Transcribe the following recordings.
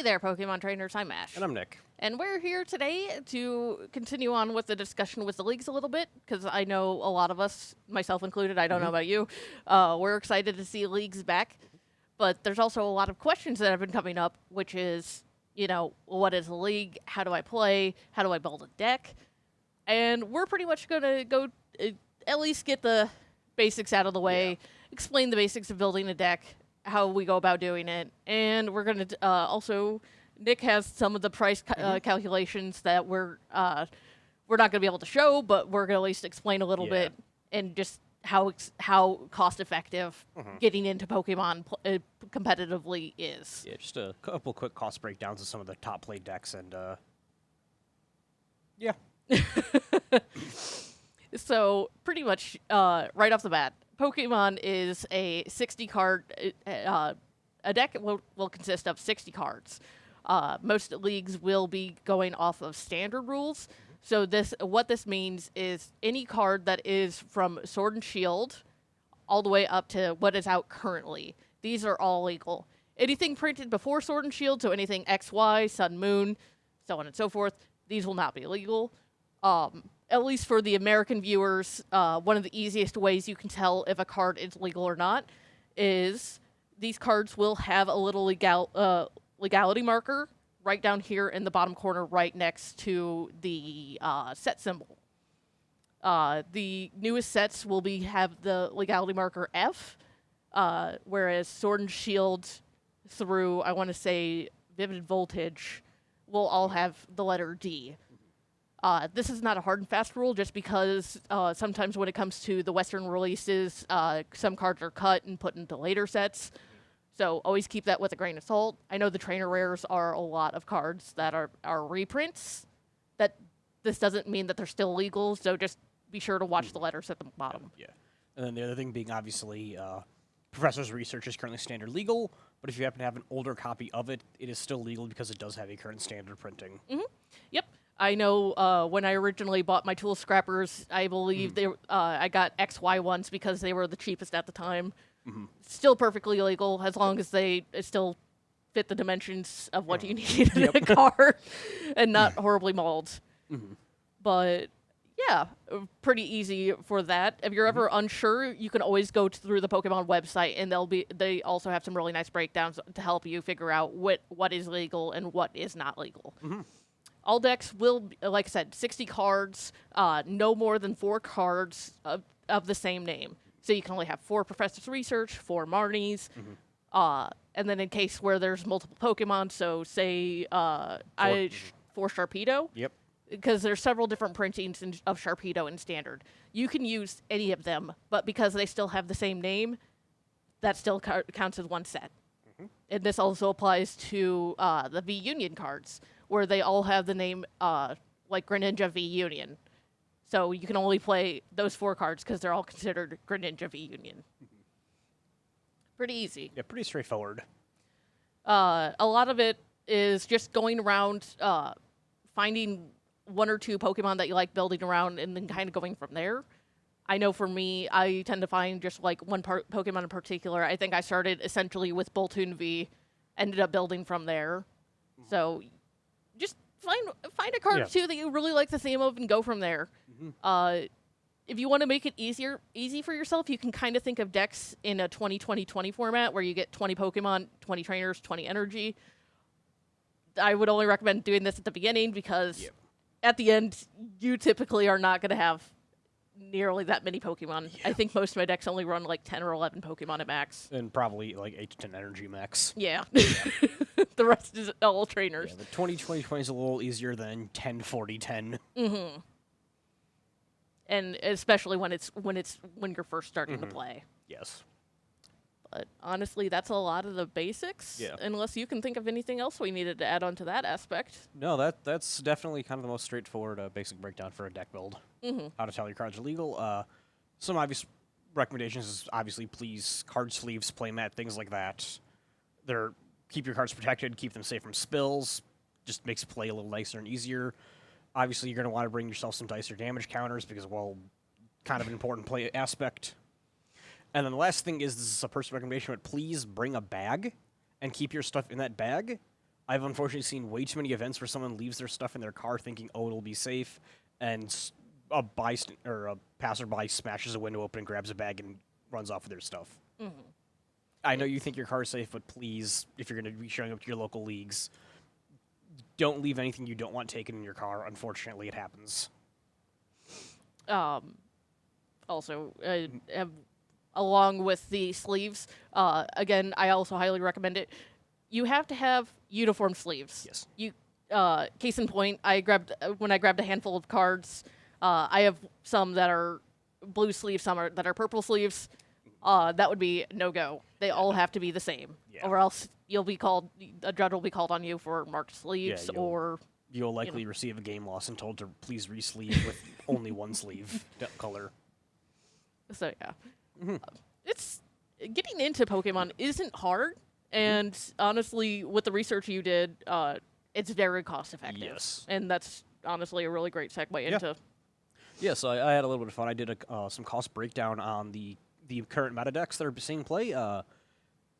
Hey there, Pokemon trainers. I'm Ash. And I'm Nick. And we're here today to continue on with the discussion with the leagues a little bit, because I know a lot of us, myself included, I don't know about you, we're excited to see leagues back. But there's also a lot of questions that have been coming up, which is, you know, what is a league? How do I play? How do I build a deck? And we're pretty much going to go at least get the basics out of the way, explain the basics of building a deck, how we go about doing it, and we're going to also... Nick has some of the price calculations that we're not going to be able to show, but we're going to at least explain a little bit and just how cost effective getting into Pokemon competitively is. Yeah, just a couple quick cost breakdowns of some of the top played decks, and yeah. So pretty much right off the bat, Pokemon is a 60 card. A deck will consist of 60 cards. Most leagues will be going off of standard rules. So what this means is any card that is from Sword and Shield all the way up to what is out currently. These are all legal. Anything printed before Sword and Shield, so anything XY, Sun, Moon, so on and so forth, these will not be legal. At least for the American viewers, one of the easiest ways you can tell if a card is legal or not is these cards will have a little legality marker right down here in the bottom corner right next to the set symbol. The newest sets will have the legality marker F, whereas Sword and Shield through, I want to say, Vivid Voltage will all have the letter D. This is not a hard and fast rule just because sometimes when it comes to the Western releases, some cards are cut and put into later sets. So always keep that with a grain of salt. I know the trainer rares are a lot of cards that are reprints. That this doesn't mean that they're still legal, so just be sure to watch the letters at the bottom. Yeah. And then the other thing being, obviously, Professor's Research is currently standard legal, but if you happen to have an older copy of it, it is still legal because it does have a current standard printing. Yep. I know when I originally bought my Tool Scrappers, I believe I got XY ones because they were the cheapest at the time. Still perfectly legal as long as they still fit the dimensions of what you need in a card and not horribly mauled. But yeah, pretty easy for that. If you're ever unsure, you can always go through the Pokemon website, and they also have some really nice breakdowns to help you figure out what is legal and what is not legal. All decks will, like I said, 60 cards, no more than 4 cards of the same name. So you can only have 4 Professor's Research, 4 Marnies, and then in case where there's multiple Pokemon, so say 4 Sharpedo. Yep. Because there's several different printings of Sharpedo in Standard. You can use any of them, but because they still have the same name, that still counts as one set. And this also applies to the V-Union cards, where they all have the name like Greninja V-Union. So you can only play those 4 cards because they're all considered Greninja V-Union. Pretty easy. Yeah, pretty straightforward. A lot of it is just going around, finding 1 or 2 Pokemon that you like building around, and then kind of going from there. I know for me, I tend to find just like one Pokemon in particular. I think I started essentially with Boltund V, ended up building from there. So just find a card or 2 that you really like the theme of and go from there. If you want to make it easy for yourself, you can kind of think of decks in a 20-20-20 format where you get 20 Pokemon, 20 trainers, 20 energy. I would only recommend doing this at the beginning because at the end, you typically are not going to have nearly that many Pokemon. I think most of my decks only run like 10 or 11 Pokemon at max. And probably like 8 to 10 energy max. Yeah. The rest is all trainers. Yeah, the 20-20-20 is a little easier than 10-40-10. And especially when you're first starting to play. Yes. But honestly, that's a lot of the basics. Yeah. Unless you can think of anything else we needed to add on to that aspect. No, that's definitely kind of the most straightforward basic breakdown for a deck build. How to tell your cards are legal. Some obvious recommendations is obviously please card sleeves, playmat, things like that. Keep your cards protected, keep them safe from spills. Just makes play a little nicer and easier. Obviously, you're going to want to bring yourself some dice or damage counters because, well, kind of an important play aspect. And then the last thing is, this is a personal recommendation, but please bring a bag and keep your stuff in that bag. I've unfortunately seen way too many events where someone leaves their stuff in their car thinking, oh, it'll be safe, and a passerby smashes a window open and grabs a bag and runs off with their stuff. I know you think your car's safe, but please, if you're going to be showing up to your local leagues, don't leave anything you don't want taken in your car. Unfortunately, it happens. Also, along with the sleeves, again, I also highly recommend it. You have to have uniform sleeves. Yes. Case in point, when I grabbed a handful of cards, I have some that are blue sleeves, some that are purple sleeves. That would be no-go. They all have to be the same, or else a judge will be called on you for marked sleeves, you'll likely receive a game loss and told to please re-sleeve with only one sleeve color. So yeah, it's getting into Pokemon isn't hard, and honestly, with the research you did, it's very cost effective. Yes, and that's honestly a really great segue into. Yeah, so I had a little bit of fun. I did some cost breakdown on the current meta decks that are seeing play.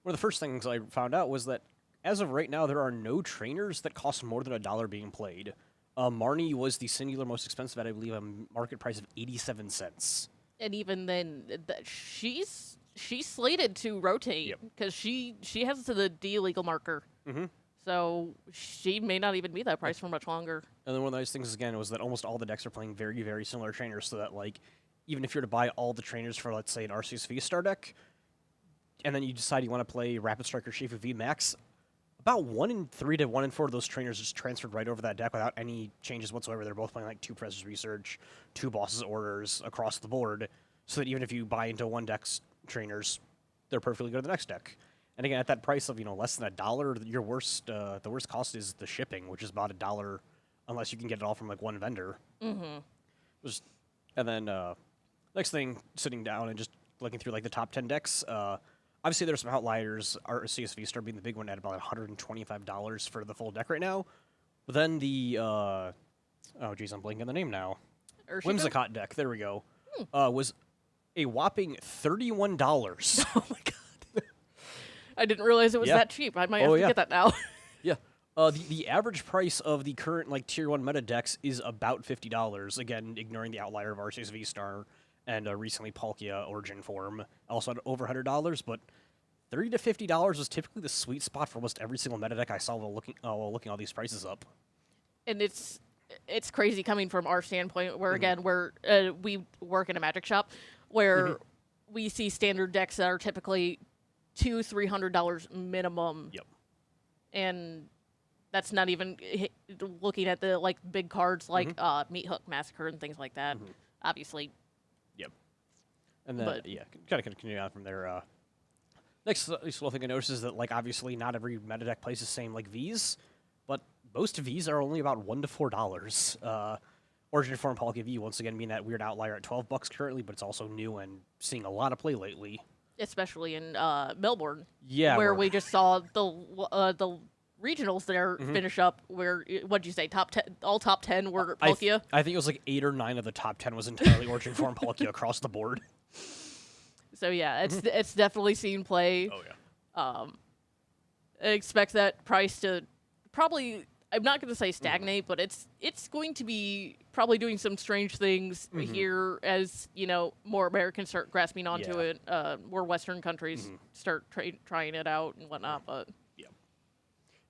One of the first things I found out was that as of right now, there are no trainers that cost more than $1 being played. Marnie was the singular most expensive at, I believe, a market price of 87 cents. And even then, she's slated to rotate because she has the D legal marker. So she may not even be that price for much longer. And then one of the nice things, again, was that almost all the decks are playing very, very similar trainers, so that, like, even if you're to buy all the trainers for, let's say, an Arceus V-Star deck, and then you decide you want to play Rapid Strike or Shifu V-Max, about 1 in 3 to 1 in 4 of those trainers just transferred right over that deck without any changes whatsoever. They're both playing, like, 2 Predator's Research, 2 Boss's Orders across the board, so that even if you buy into one deck's trainers, they're perfectly good at the next deck. And again, at that price of, less than $1, your the worst cost is the shipping, which is about $1, unless you can get it all from, like, one vendor. And then, next thing, sitting down and just looking through, like, the top 10 decks, obviously there's some outliers, our CSV Star being the big one at about $125 for the full deck right now. But then the, oh geez, I'm blanking on the name now. Whimsicott deck, there we go, was a whopping $31. Oh my god. I didn't realize it was that cheap. I might have to get that now. The average price of the current, like, Tier 1 meta decks is about $50, again, ignoring the outlier of Arceus V-Star and recently Palkia Origin Form, also at over $100, but $30 to $50 was typically the sweet spot for almost every single meta deck I saw while looking all these prices up. And it's crazy coming from our standpoint, where, again, we work in a Magic shop, where we see standard decks that are typically $200-300 minimum. And that's not even looking at the, like, big cards like Meat Hook Massacre and things like that. Obviously. And then, kind of continue on from there. Next little thing I noticed is that, like, obviously not every meta deck plays the same, like, Vs, but most Vs are only about $1 to $4. Origin Form Palkia V, once again, being that weird outlier at $12 currently, but it's also new and seeing a lot of play lately. Especially in Melbourne. Where we just saw the regionals there finish up, where, what'd you say, all top 10 were Palkia? I think it was like 8 or 9 of the top 10 was entirely Origin Form Palkia across the board. So yeah, it's definitely seen play. I expect that price to probably, I'm not going to say stagnate, but it's going to be probably doing some strange things here as, more Americans start grasping onto it, more Western countries start trying it out and whatnot, but...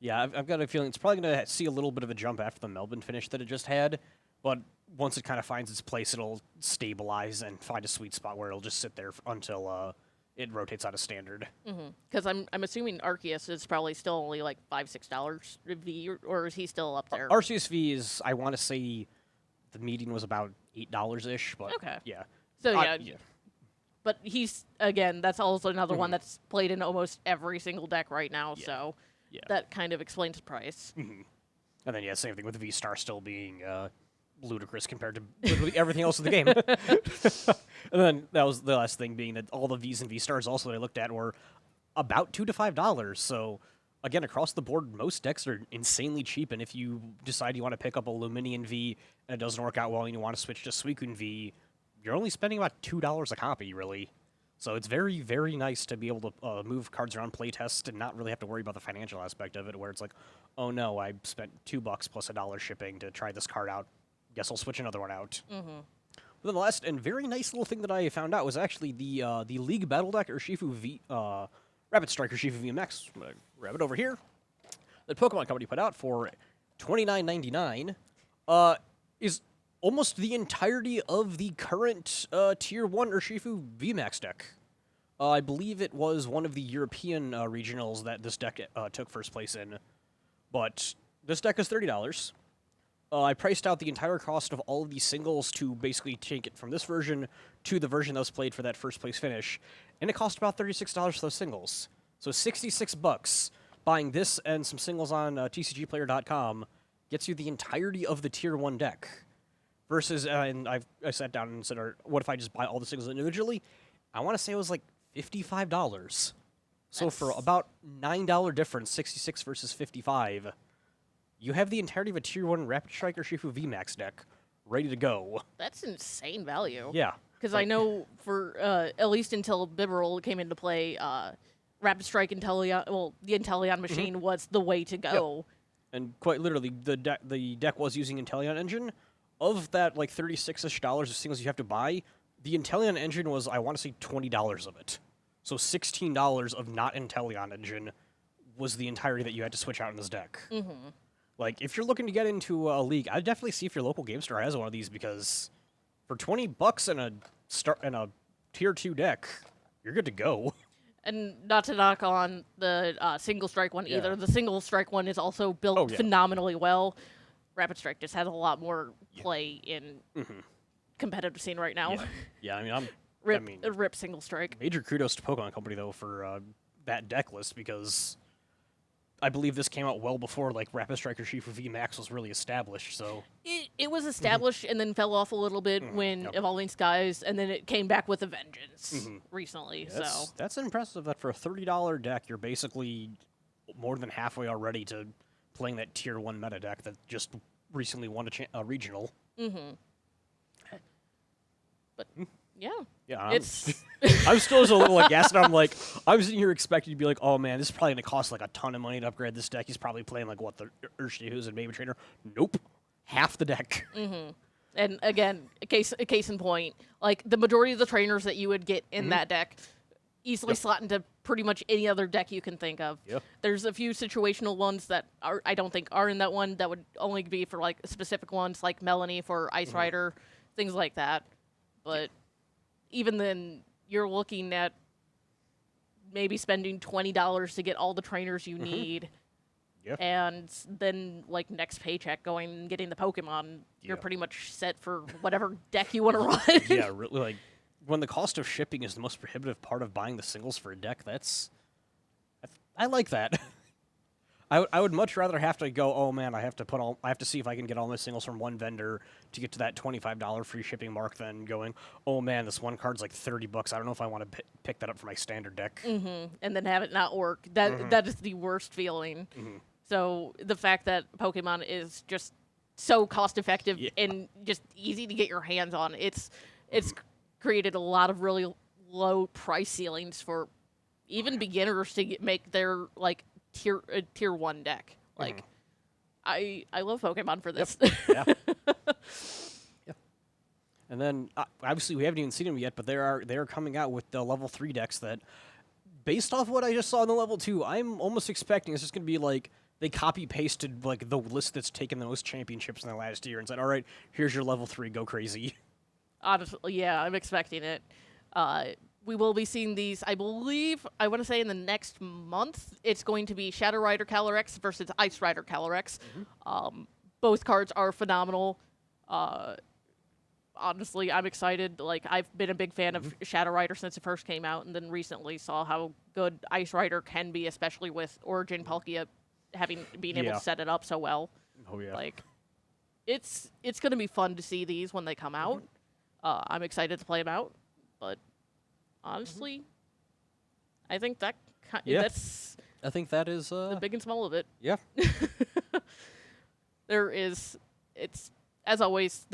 Yeah, I've got a feeling it's probably going to see a little bit of a jump after the Melbourne finish that it just had, but once it kind of finds its place, it'll stabilize and find a sweet spot where it'll just sit there until it rotates out of standard. Because I'm assuming Arceus is probably still only like $5-6 V, or is he still up there? Arceus V is, I want to say, the median was about $8-ish, but yeah. So but he's, again, that's also another one that's played in almost every single deck right now, so... that kind of explains the price. And then, same thing with V-Star still being ludicrous compared to literally everything else in the game. And then that was the last thing, being that all the Vs and V-Stars also that I looked at were about $2 to $5. So, again, across the board, most decks are insanely cheap. And if you decide you want to pick up a Luminion V and it doesn't work out well and you want to switch to Suicune V, you're only spending about $2 a copy, really. So it's very, very nice to be able to move cards around playtest and not really have to worry about the financial aspect of it, where it's like, oh no, I spent $2 plus $1 shipping to try this card out. Guess I'll switch another one out. But then the last and very nice little thing that I found out was actually the League Battle Deck Urshifu V Rapid Strike Urshifu VMAX. I'm gonna grab it over here. That Pokemon Company put out for $29.99 is almost the entirety of the current Tier 1 Urshifu VMAX deck. I believe it was one of the European regionals that this deck took first place in. But this deck is $30. I priced out the entire cost of all of these singles to basically take it from this version to the version that was played for that first place finish, and it cost about $36 for those singles. So $66 buying this and some singles on TCGplayer.com gets you the entirety of the Tier 1 deck. Versus, and I sat down and said, what if I just buy all the singles individually? I want to say it was like $55. So for about $9 difference, 66 versus 55, you have the entirety of a Tier 1 Rapid Strike Urshifu VMAX deck ready to go. That's insane value. Yeah. Because I know for, at least until Bibarel came into play, Rapid Strike Inteleon, well, the Inteleon machine was the way to go. Yep. And quite literally, the deck was using Inteleon engine. Of that, like, $36-ish of singles you have to buy, the Inteleon engine was, I want to say, $20 of it. So $16 of not Inteleon engine was the entirety that you had to switch out in this deck. Like, if you're looking to get into a league, I'd definitely see if your local game store has one of these, because for $20 and a Tier 2 deck, you're good to go. And not to knock on the single strike one either. The single strike one is also built phenomenally well. Rapid Strike just has a lot more play in competitive scene right now. Yeah, I mean, rip single strike. Major kudos to Pokemon Company, though, for that deck list, because I believe this came out well before, like, Rapid Strike Urshifu VMAX was really established, so... It was established and then fell off a little bit when Evolving Skies, and then it came back with a vengeance recently, so... That's impressive that for a $30 deck, you're basically more than halfway already to playing that Tier 1 meta deck that just recently won a regional. But, yeah. Yeah, I'm still just a little aghast, and I'm like, I was sitting here expecting to be like, oh man, this is probably going to cost like a ton of money to upgrade this deck. He's probably playing like, what, the Urshihus and Baby Trainer? Nope. Half the deck. And again, a case in point, like the majority of the trainers that you would get in that deck easily slot into pretty much any other deck you can think of. There's a few situational ones that I don't think are in that one that would only be for like specific ones, like Melanie for Ice Rider, things like that. But even then, you're looking at maybe spending $20 to get all the trainers you need. And then, like, next paycheck going and getting the Pokemon, you're pretty much set for whatever deck you want to run. Yeah, really, like, when the cost of shipping is the most prohibitive part of buying the singles for a deck, I like that. I would much rather have to go, oh man, I have to see if I can get all my singles from one vendor to get to that $25 free shipping mark than going, oh man, this one card's like $30. I don't know if I want to pick that up for my standard deck. And then have it not work. That is the worst feeling. So the fact that Pokemon is just so cost effective and just easy to get your hands on, it's created a lot of really low price ceilings for even beginners to make their like tier 1 deck. Like I love Pokemon for this. And then obviously we haven't even seen them yet, but they are coming out with the level 3 decks that, based off what I just saw in the level 2, I'm almost expecting it's just going to be like they copy-pasted like the list that's taken the most championships in the last year and said, all right, here's your level 3, go crazy. Honestly, yeah, I'm expecting it. We will be seeing these, I believe, I want to say in the next month, it's going to be Shadow Rider Calyrex versus Ice Rider Calyrex. Both cards are phenomenal. Honestly, I'm excited. Like, I've been a big fan of Shadow Rider since it first came out, and then recently saw how good Ice Rider can be, especially with Origin Palkia being able to set it up so well. Oh yeah. Like, it's going to be fun to see these when they come out. I'm excited to play them out, but honestly, I think that's I think that is the big and small of it. Yeah. There's always,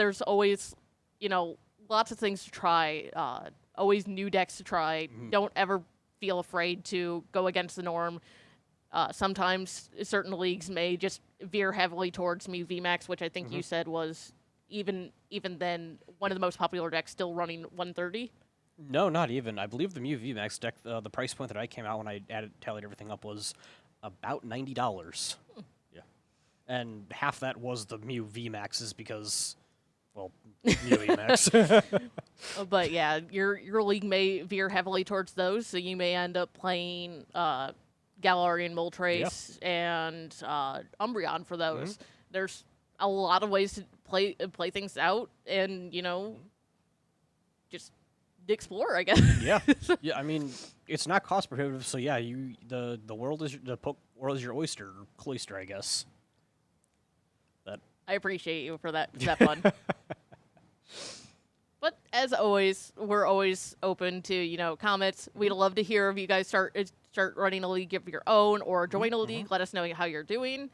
lots of things to try always new decks to try. Don't ever feel afraid to go against the norm. Sometimes certain leagues may just veer heavily towards Mew VMAX, which I think you said was even then one of the most popular decks, still running 130. No, not even. I believe the Mew VMAX deck, the price point that I came out when I tallied everything up was about $90. Yeah, and half that was the Mew VMAXs because, well, Mew VMAX. But yeah, your league may veer heavily towards those, so you may end up playing Galarian Moltres and Umbreon for those. There's a lot of ways to play things out, and just explore, I guess. Yeah. I mean, it's not cost prohibitive, so yeah, the world is world is your oyster, cloister, I guess. I appreciate you for that fun. But as always, we're always open to comments. We'd love to hear if you guys start running a league of your own or join a league. Let us know how you're doing.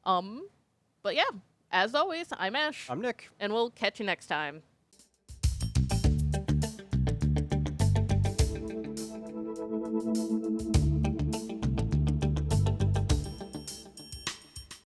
But yeah, as always, I'm Ash. I'm Nick. And we'll catch you next time.